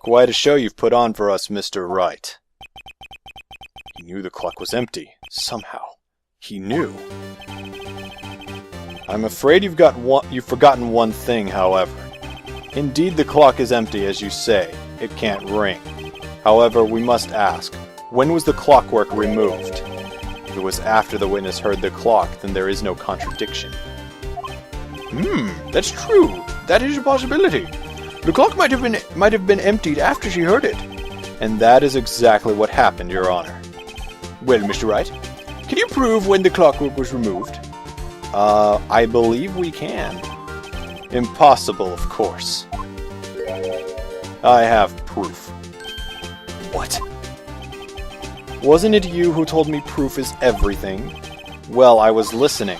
Quite a show you've put on for us, Mr. Wright. He knew the clock was empty. Somehow. He knew. I'm afraid you've forgotten one thing, however. Indeed, the clock is empty, as you say. It can't ring. However, we must ask, when was the clockwork removed? If it was after the witness heard the clock, then there is no contradiction. That's true. That is a possibility. The clock might have been emptied after she heard it. And that is exactly what happened, Your Honor. Well, Mr. Wright, can you prove when the clockwork was removed? I believe we can. Impossible, of course. I have proof. What? Wasn't it you who told me proof is everything? Well, I was listening.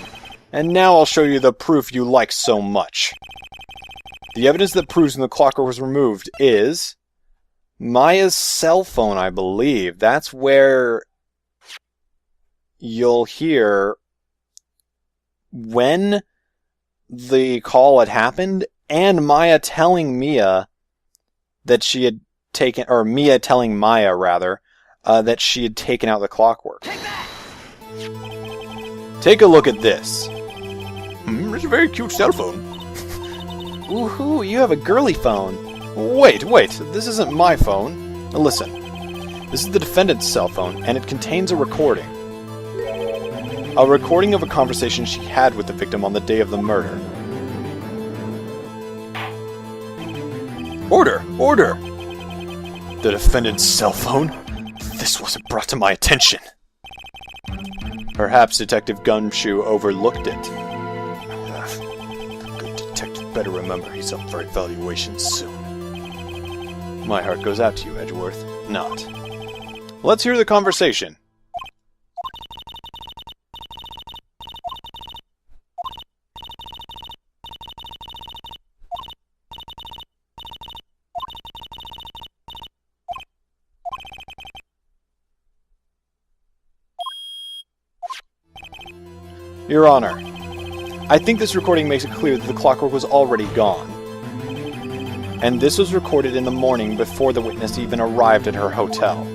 And now I'll show you the proof you like so much. The evidence that proves when the clockwork was removed is Maya's cell phone, I believe. That's where you'll hear when the call had happened and Maya telling Mia that she had taken, or Mia telling Maya, rather, that she had taken out the clockwork. Take a look at this. It's a very cute cell phone. Woohoo, you have a girly phone. Wait, this isn't my phone. Now listen, this is the defendant's cell phone, and it contains a recording. A recording of a conversation she had with the victim on the day of the murder. Order! Order! The defendant's cell phone? This wasn't brought to my attention. Perhaps Detective Gumshoe overlooked it. The good detective better remember he's up for evaluation soon. My heart goes out to you, Edgeworth. Not. Let's hear the conversation. Your Honor, I think this recording makes it clear that the clockwork was already gone. And this was recorded in the morning before the witness even arrived at her hotel.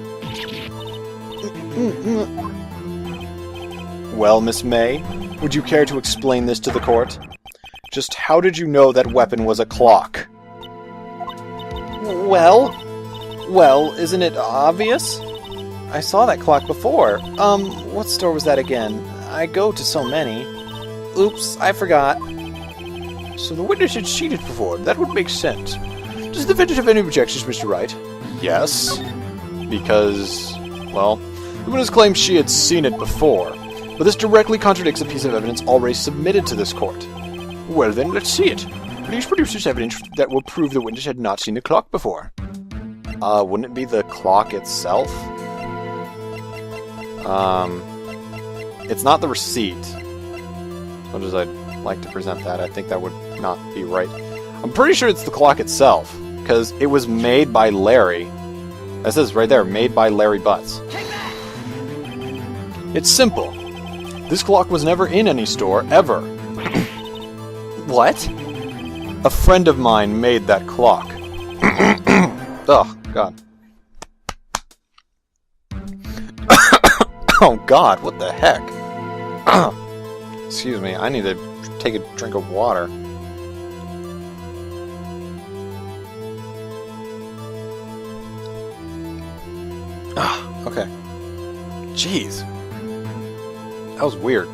Well, Miss May, would you care to explain this to the court? Just how did you know that weapon was a clock? Well, isn't it obvious? I saw that clock before. What store was that again? I go to so many. Oops, I forgot. So the witness had seen it before. That would make sense. Does the defendant have any objections, Mr. Wright? Yes. Because, well, the witness claims she had seen it before. But this directly contradicts a piece of evidence already submitted to this court. Well then, let's see it. Please produce this evidence that will prove the witness had not seen the clock before. Wouldn't it be the clock itself? It's not the receipt. Much as I'd like to present that, I think that would not be right. I'm pretty sure it's the clock itself, because it was made by Larry. It says right there, made by Larry Butts. It's simple. This clock was never in any store, ever. What? A friend of mine made that clock. Oh, God. Oh, God, what the heck? Excuse me, I need to take a drink of water. Okay. Jeez. That was weird.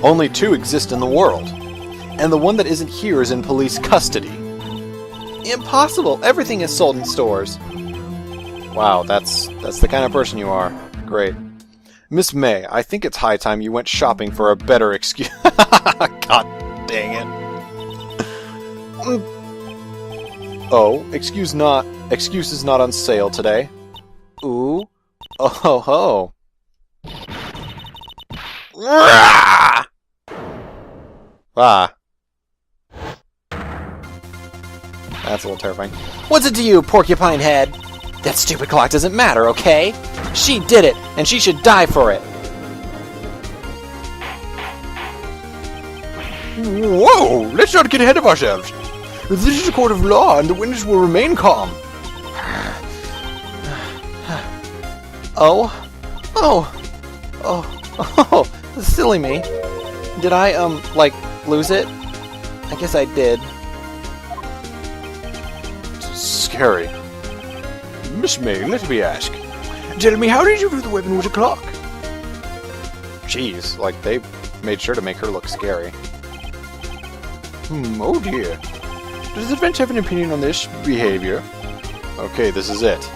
Only two exist in the world. And the one that isn't here is in police custody. Impossible! Everything is sold in stores. Wow, that's the kind of person you are. Great. Miss May, I think it's high time you went shopping for a better excuse. God dang it. Oh, excuse is not on sale today. Ooh. Oh ho ho. Ah. That's a little terrifying. What's it to you, porcupine head? That stupid clock doesn't matter, okay? She did it, and she should die for it. Whoa! Let's not get ahead of ourselves. This is a court of law, and the witness will remain calm. Oh. Oh. Oh. Oh. Silly me. Did I, like, lose it? I guess I did. Scary. Miss May, let me ask. Tell me, how did you know the weapon was a clock? Jeez, like, they made sure to make her look scary. Oh dear. Does the defense have an opinion on this behavior? Okay, this is it.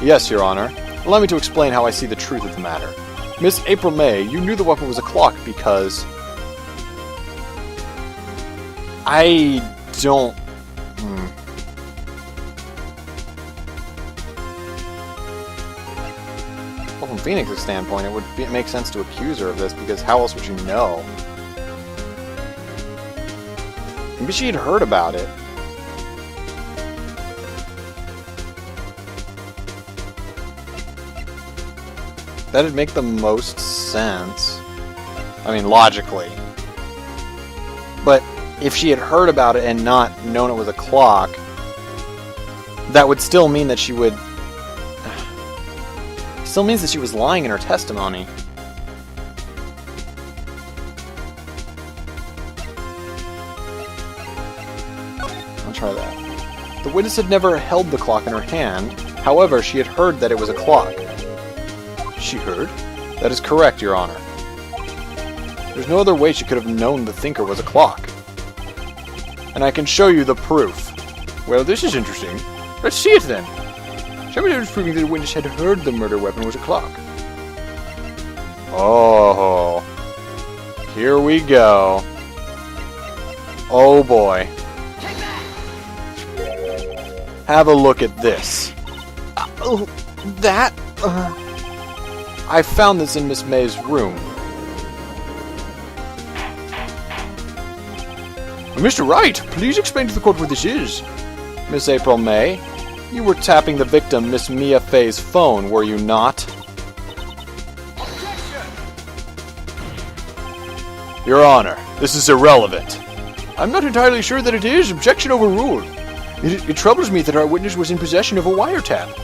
Yes, Your Honor. Allow me to explain how I see the truth of the matter. Miss April May, you knew the weapon was a clock because... I don't... Well, from Phoenix's standpoint, it would make sense to accuse her of this, because how else would you know? Maybe she had heard about it. That'd make the most sense. I mean, logically. But if she had heard about it and not known it was a clock, that would still mean that she would... Still means that she was lying in her testimony. I'll try that. The witness had never held the clock in her hand. However, she had heard that it was a clock. She heard? That is correct, Your Honor. There's no other way she could have known the thinker was a clock. And I can show you the proof. Well, this is interesting. Let's see it then. Somebody was proving that the witness had heard the murder weapon was a clock. Oh. Here we go. Oh boy. Have a look at this. I found this in Miss May's room. Mr. Wright, please explain to the court what this is. Miss April May, you were tapping the victim, Miss Mia Fey's phone, were you not? Your Honor, this is irrelevant. I'm not entirely sure that it is. Objection overruled. It troubles me that our witness was in possession of a wiretap.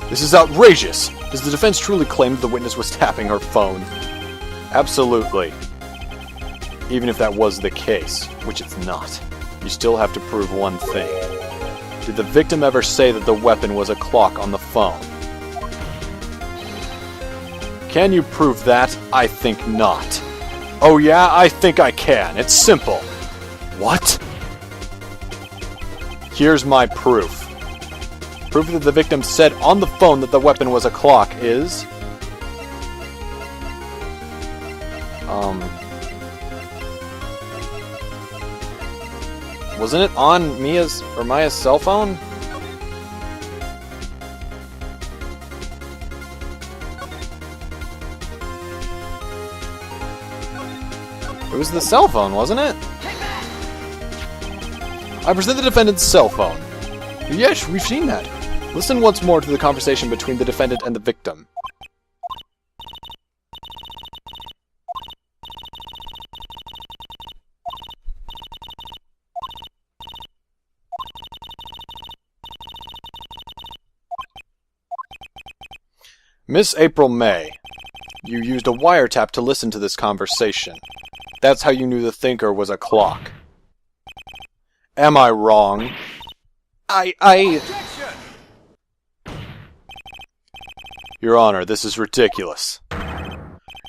This is outrageous. Does the defense truly claim that the witness was tapping her phone? Absolutely. Even if that was the case, which it's not. You still have to prove one thing. Did the victim ever say that the weapon was a clock on the phone? Can you prove that? I think not. Oh yeah, I think I can. It's simple. What? Here's my proof. Proof that the victim said on the phone that the weapon was a clock is... Wasn't it on Mia's or Maya's cell phone? It was the cell phone, wasn't it? I present the defendant's cell phone. Yes, we've seen that. Listen once more to the conversation between the defendant and the victim. Miss April May, you used a wiretap to listen to this conversation. That's how you knew the thinker was a clock. Am I wrong? Your Honor, this is ridiculous.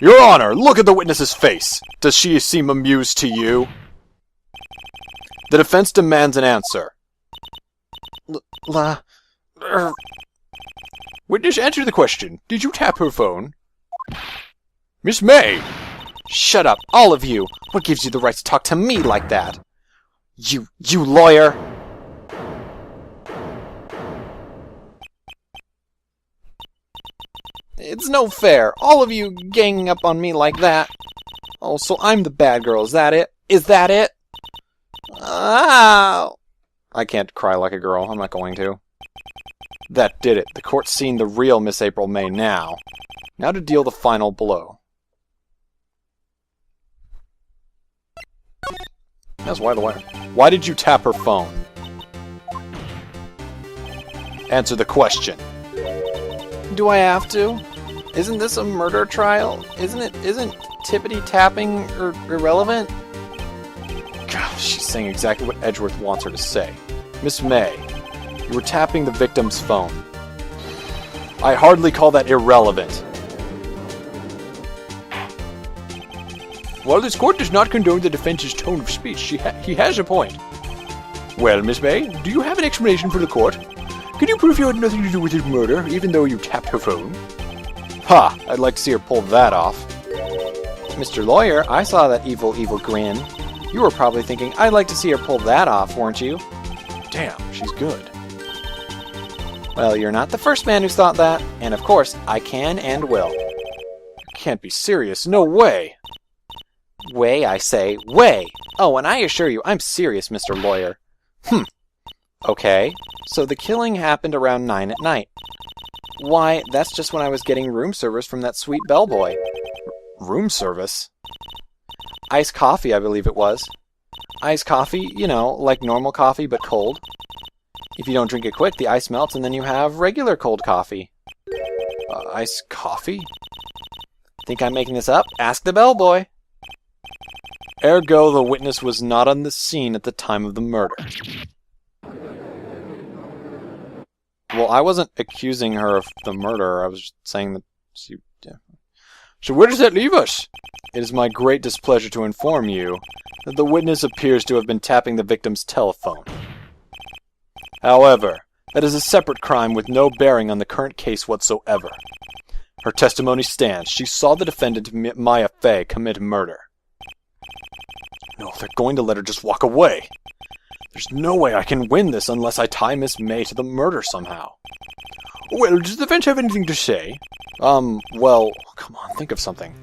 Your Honor, look at the witness's face. Does she seem amused to you? The defense demands an answer. Witness, answer the question. Did you tap her phone? Miss May! Shut up, all of you! What gives you the right to talk to me like that? You lawyer! It's no fair. All of you ganging up on me like that. Oh, so I'm the bad girl. Is that it? Is that it? Ow! I can't cry like a girl. I'm not going to. That did it. The court's seen the real Miss April May now. Now to deal the final blow. That's why the wire. Why did you tap her phone? Answer the question. Do I have to? Isn't this a murder trial? Isn't tippity-tapping irrelevant? Gosh, she's saying exactly what Edgeworth wants her to say. Miss May, you were tapping the victim's phone. I hardly call that irrelevant. While this court does not condone the defense's tone of speech, he has a point. Well, Miss May, do you have an explanation for the court? Can you prove you had nothing to do with his murder, even though you tapped her phone? Ha! I'd like to see her pull that off. Mr. Lawyer, I saw that evil grin. You were probably thinking, I'd like to see her pull that off, weren't you? Damn, she's good. Well, you're not the first man who's thought that, and of course, I can and will. You can't be serious, no way! Way, I say, way! Oh, and I assure you, I'm serious, Mr. Lawyer. Okay, so the killing happened around 9 at night. Why, that's just when I was getting room service from that sweet bellboy. Room service? Iced coffee, I believe it was. Iced coffee, you know, like normal coffee, but cold. If you don't drink it quick, the ice melts and then you have regular cold coffee. Iced coffee? Think I'm making this up? Ask the bellboy. Ergo, the witness was not on the scene at the time of the murder. Well, I wasn't accusing her of the murder. I was just saying that she... Yeah. So where does that leave us? It is my great displeasure to inform you that the witness appears to have been tapping the victim's telephone. However, that is a separate crime with no bearing on the current case whatsoever. Her testimony stands. She saw the defendant, Maya Fey, commit murder. No, they're going to let her just walk away. There's no way I can win this unless I tie Miss May to the murder somehow. Well, does the defense have anything to say? Well, come on, think of something.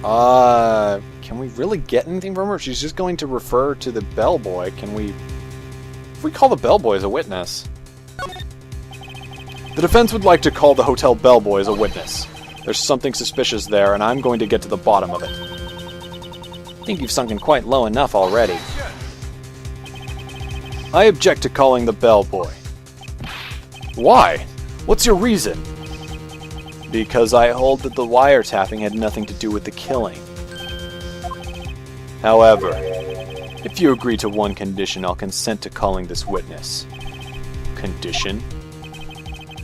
Can we really get anything from her? She's just going to refer to the bellboy. Can we... If we call the bellboy as a witness... The defense would like to call the hotel bellboy as a witness. There's something suspicious there, and I'm going to get to the bottom of it. I think you've sunken quite low enough already. I object to calling the bellboy. Why? What's your reason? Because I hold that the wiretapping had nothing to do with the killing. However, if you agree to one condition, I'll consent to calling this witness. Condition?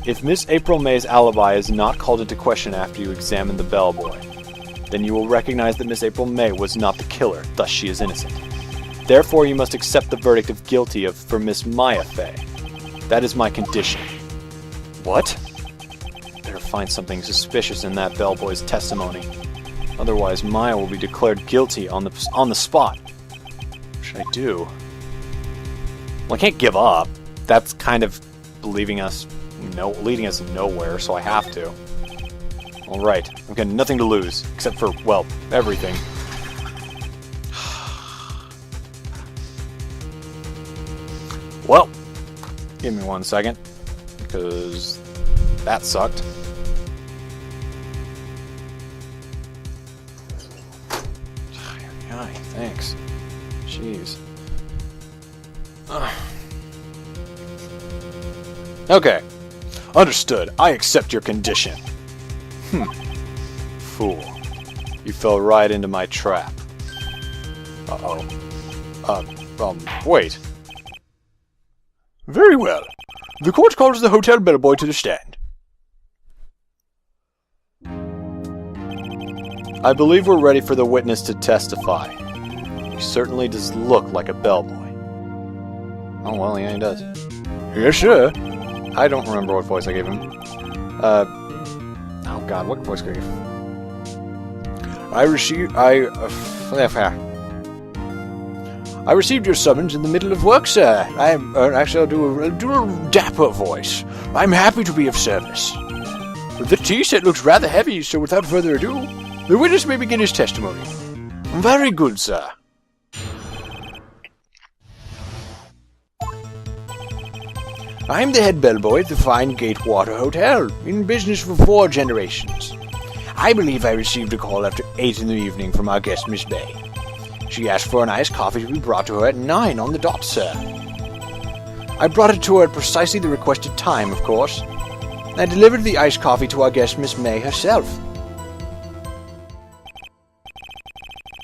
If Miss April May's alibi is not called into question after you examine the bellboy, then you will recognize that Miss April May was not the killer, thus she is innocent. Therefore, you must accept the verdict of guilty for Miss Maya Fey. That is my condition. What? Better find something suspicious in that bellboy's testimony. Otherwise, Maya will be declared guilty on the spot. What should I do? Well, I can't give up. That's kind of leading us nowhere, so I have to. Alright, I've got nothing to lose, except for, well, everything. Well, give me 1 second, because that sucked. Hi, thanks. Jeez. Okay. Understood. I accept your condition. Fool. You fell right into my trap. Uh-oh. Wait. Very well. The court calls the hotel bellboy to the stand. I believe we're ready for the witness to testify. He certainly does look like a bellboy. Oh, well, yeah, he does. Yes, sir. I don't remember what voice I gave him. Oh god, what voice could I give him? I received your summons in the middle of work, sir. I'll do a dapper voice. I'm happy to be of service. The tea set looks rather heavy, so without further ado, the witness may begin his testimony. Very good, sir. I'm the head bellboy at the fine Gatewater Hotel, in business for 4 generations. I believe I received a call after 8 in the evening from our guest, Miss May. She asked for an iced coffee to be brought to her at 9 on the dot, sir. I brought it to her at precisely the requested time, of course. I delivered the iced coffee to our guest, Miss May herself.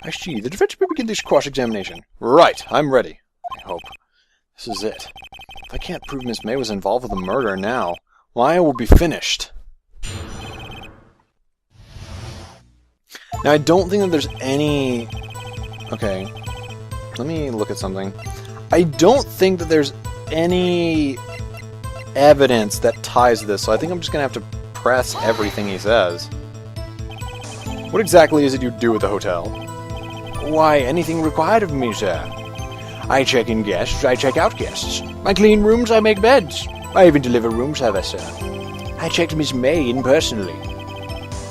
I see. The defense may begin this cross-examination. Right, I'm ready. I hope. This is it. If I can't prove Miss May was involved with the murder now, Maya will be finished. Now, I don't think that there's any... Okay, let me look at something. I don't think that there's any evidence that ties this, so I think I'm just going to have to press everything he says. What exactly is it you do at the hotel? Why, anything required of me, sir. I check in guests, I check out guests. I clean rooms, I make beds. I even deliver room service, sir. I checked Miss May in personally.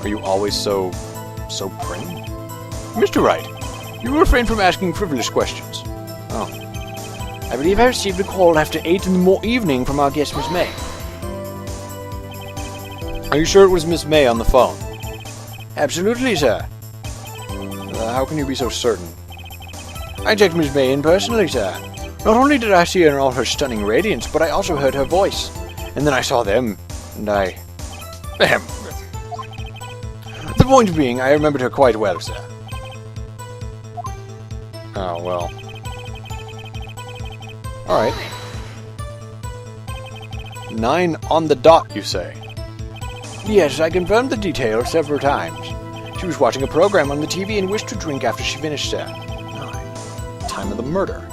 Are you always so prim? Mr. Wright, you refrain from asking frivolous questions. Oh. I believe I received a call after 8 in the evening from our guest, Miss May. Are you sure it was Miss May on the phone? Absolutely, sir. How can you be so certain? I checked Miss May in personally, sir. Not only did I see her in all her stunning radiance, but I also heard her voice. And then I saw them, and I... Ahem. The point being, I remembered her quite well, sir. Oh, well. Alright. 9 on the dot, you say? Yes, I confirmed the details several times. She was watching a program on the TV and wished to drink after she finished, sir. 9. Time of the murder.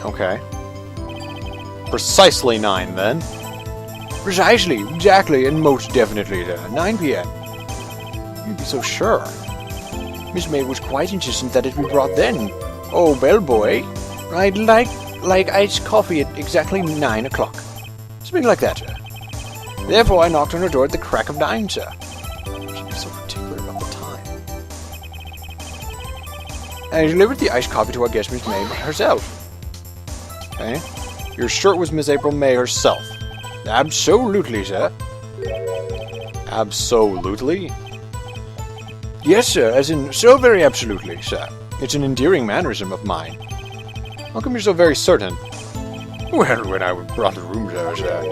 Okay. Precisely 9, then. Precisely, exactly, and most definitely, sir. 9 p.m. You'd be so sure. Miss May was quite insistent that it be brought then. Oh, Bellboy, I'd like iced coffee at exactly 9 o'clock. Something like that, sir. Therefore, I knocked on her door at the crack of 9, sir. She'd be so particular about the time. I delivered the iced coffee to our guest, Miss May herself. Okay. You're sure it was Miss April May herself? Absolutely, sir. Absolutely? Yes, sir, as in so very absolutely, sir. It's an endearing mannerism of mine. How come you're so very certain? Well, when I brought the room to her, sir,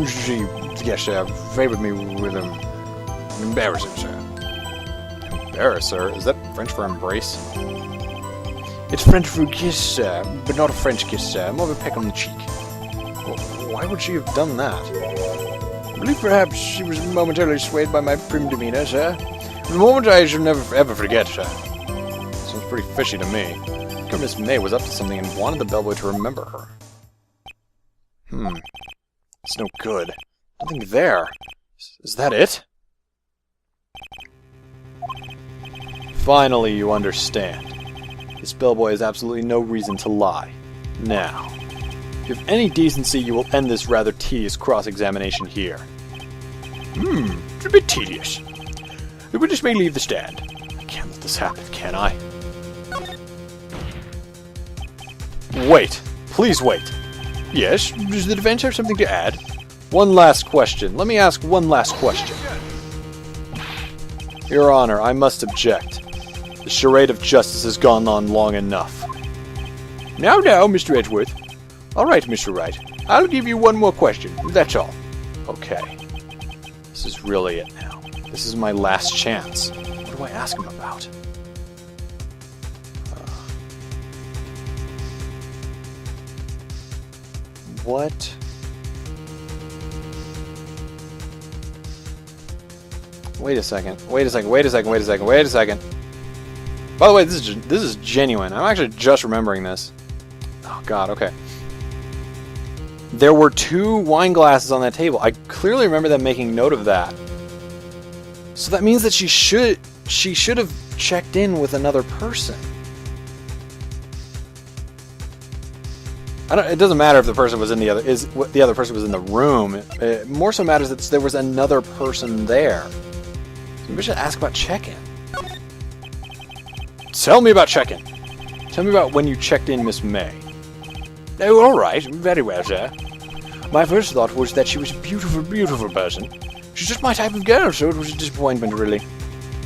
she, yes, sir, favored me with an embarrassing, sir. Embarrass her? Is that French for embrace? It's French for kiss, sir, but not a French kiss, sir. More of a peck on the cheek. Well, why would she have done that? I believe perhaps she was momentarily swayed by my prim demeanor, sir. The moment I shall never ever forget, sir. Sounds pretty fishy to me. Miss May was up to something and wanted the bellboy to remember her. It's no good. Nothing there. Is that it? Finally, you understand. This bellboy has absolutely no reason to lie. Now, if you have any decency, you will end this rather tedious cross-examination here. It's a bit tedious. The witness may leave the stand. I can't let this happen, can I? Wait. Please wait. Yes? Does the defense have something to add? One last question. Let me ask one last question. Your Honor, I must object. The charade of justice has gone on long enough. Now, Mr. Edgeworth. All right, Mr. Wright. I'll give you one more question. That's all. Okay. This is really it now. This is my last chance. What do I ask him about? What? Wait a second. By the way, this is genuine. I'm actually just remembering this. Oh god, okay. There were 2 wine glasses on that table. I clearly remember them making note of that. So that means that she should have checked in with another person. It doesn't matter if the person was in the other person was in the room. It more so matters that there was another person there. So we should ask about check-in. Tell me about check-in. Tell me about when you checked in Miss May. Oh, all right. Very well, sir. My first thought was that she was a beautiful, beautiful person. She's just my type of girl, so it was a disappointment, really.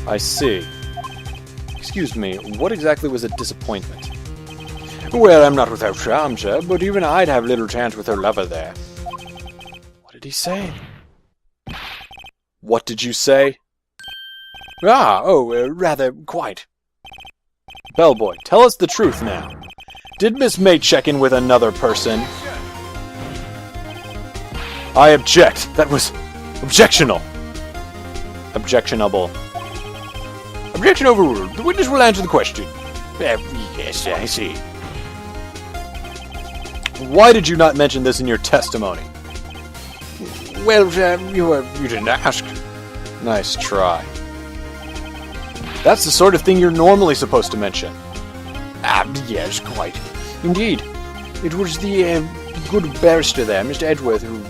I see. Excuse me, what exactly was a disappointment? Well, I'm not without charm, sir, but even I'd have little chance with her lover there. What did he say? What did you say? Rather, quite. Bellboy, tell us the truth now. Did Miss May check in with another person? I object. That was objectionable. Objectionable. Objection overruled. The witness will answer the question. Yes, I see. Why did you not mention this in your testimony? Well, you didn't ask. Nice try. That's the sort of thing you're normally supposed to mention. Yes, quite. Indeed. It was the good barrister there, Mr. Edgeworth, who...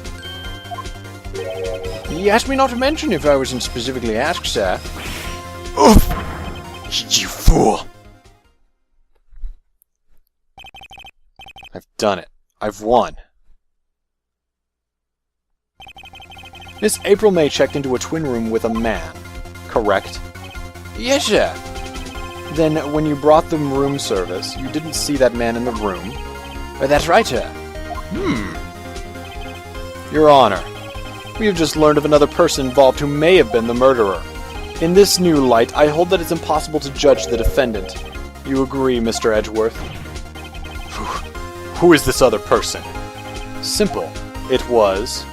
He asked me not to mention if I wasn't specifically asked, sir. Oof! You fool! I've done it. I've won. Miss April May checked into a twin room with a man, correct? Yes, sir. Then, when you brought the room service, you didn't see that man in the room? That's right, sir. Your Honor, we have just learned of another person involved who may have been the murderer. In this new light, I hold that it's impossible to judge the defendant. You agree, Mr. Edgeworth? Who is this other person? Simple. It was...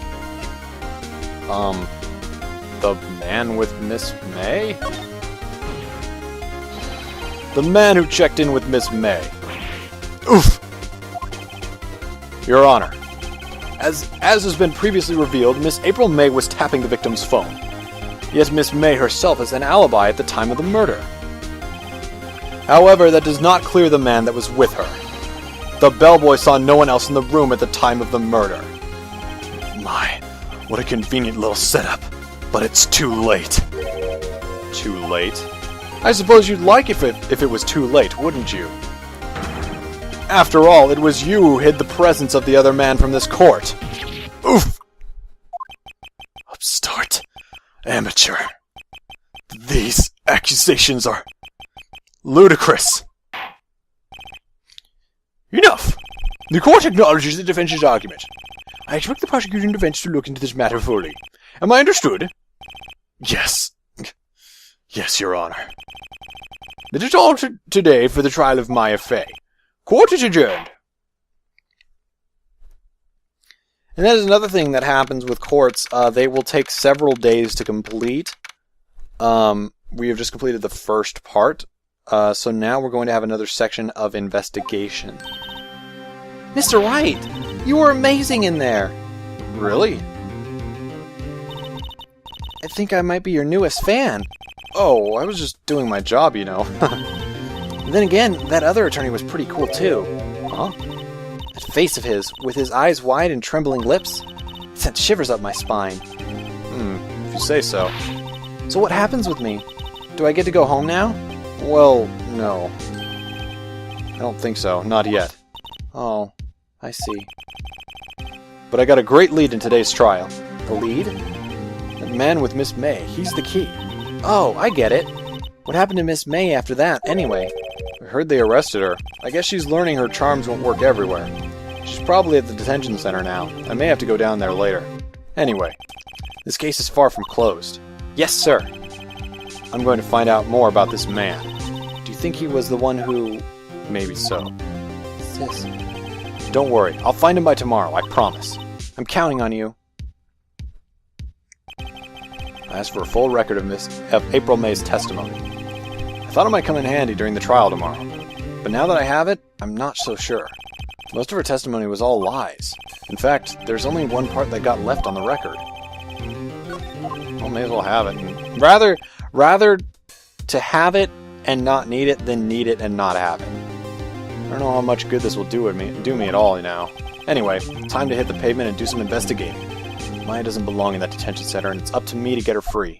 the man with Miss May? The man who checked in with Miss May. Oof! Your Honor, as has been previously revealed, Miss April May was tapping the victim's phone. Yet Miss May herself has an alibi at the time of the murder. However, that does not clear the man that was with her. The bellboy saw no one else in the room at the time of the murder. My, what a convenient little setup. But it's too late. Too late? I suppose you'd like if it was too late, wouldn't you? After all, it was you who hid the presence of the other man from this court. Oof! Upstart. Amateur. These accusations are ludicrous. Enough! The court acknowledges the defense's argument. I expect the prosecuting defense to look into this matter fully. Am I understood? Yes. Yes, Your Honor. That is all today for the trial of Maya Fey. Court is adjourned. And that is another thing that happens with courts. They will take several days to complete. We have just completed the first part. So now we're going to have another section of investigation. Mr. Wright, you were amazing in there. Really? I think I might be your newest fan. Oh, I was just doing my job, you know. Then again, that other attorney was pretty cool too. Huh? That face of his, with his eyes wide and trembling lips, sent shivers up my spine. If you say so. So what happens with me? Do I get to go home now? Well, no. I don't think so. Not yet. Oh, I see. But I got a great lead in today's trial. The lead? That man with Miss May. He's the key. Oh, I get it. What happened to Miss May after that, anyway? I heard they arrested her. I guess she's learning her charms won't work everywhere. She's probably at the detention center now. I may have to go down there later. Anyway, this case is far from closed. Yes, sir. I'm going to find out more about this man. Do you think he was the one who... Maybe so. Sis. Don't worry. I'll find him by tomorrow, I promise. I'm counting on you. I asked for a full record of April May's testimony. I thought it might come in handy during the trial tomorrow. But now that I have it, I'm not so sure. Most of her testimony was all lies. In fact, there's only one part that got left on the record. Well, may as well have it. And rather to have it and not need it than need it and not have it. I don't know how much good this will do me at all, you know. Anyway, time to hit the pavement and do some investigating. Maya doesn't belong in that detention center, and it's up to me to get her free.